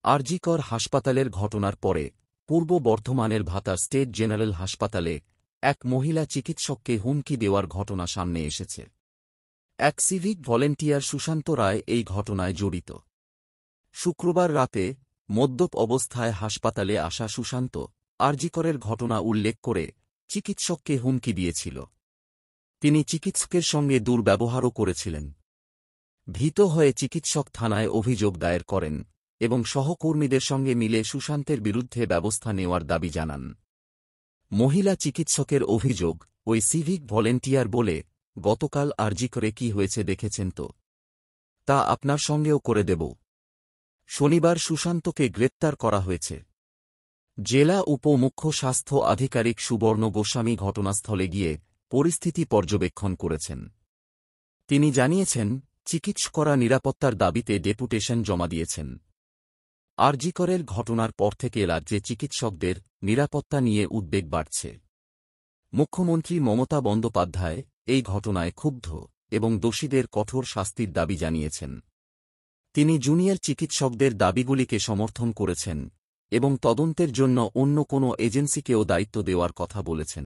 আরজিকর হাসপাতালের ঘটনার পরে পূর্ব বর্ধমানের ভাতার স্টেট জেনারেল হাসপাতালে এক মহিলা চিকিৎসককে হুমকি দেওয়ার ঘটনা সামনে এসেছে। এক সিভিক ভলেন্টিয়ার সুশান্ত রায় এই ঘটনায় জড়িত। শুক্রবার রাতে মদ্যপ অবস্থায় হাসপাতালে আসা সুশান্ত আরজিকরের ঘটনা উল্লেখ করে চিকিৎসককে হুমকি দিয়েছিল। তিনি চিকিৎসকের সঙ্গে দুর্ব্যবহারও করেছিলেন। ভীত হয়ে চিকিৎসক থানায় অভিযোগ দায়ের করেন এবং সহকর্মীদের সঙ্গে মিলে সুশান্তের বিরুদ্ধে ব্যবস্থা নেওয়ার দাবি জানান। মহিলা চিকিৎসকের অভিযোগ, ওই সিভিক ভলেন্টিয়ার বলে, গতকাল আরজিকরে কি হয়েছে দেখেছেন তো? তা আপনার সঙ্গেও করে দেব। শনিবার সুশান্তকে গ্রেপ্তার করা হয়েছে। জেলা উপমুখ্য স্বাস্থ্য আধিকারিক সুবর্ণ গোস্বামী ঘটনাস্থলে গিয়ে পরিস্থিতি পর্যবেক্ষণ করেছেন। তিনি জানিয়েছেন, চিকিৎসকরা নিরাপত্তার দাবিতে ডেপুটেশন জমা দিয়েছেন। আরজিকরের ঘটনার পর থেকে রাজ্যে চিকিৎসকদের নিরাপত্তা নিয়ে উদ্বেগ বাড়ছে। মুখ্যমন্ত্রী মমতা বন্দ্যোপাধ্যায় এই ঘটনায় ক্ষুব্ধ এবং দোষীদের কঠোর শাস্তির দাবি জানিয়েছেন। তিনি জুনিয়র চিকিৎসকদের দাবিগুলিকে সমর্থন করেছেন এবং তদন্তের জন্য অন্য কোনো এজেন্সিকেও দায়িত্ব দেওয়ার কথা বলেছেন।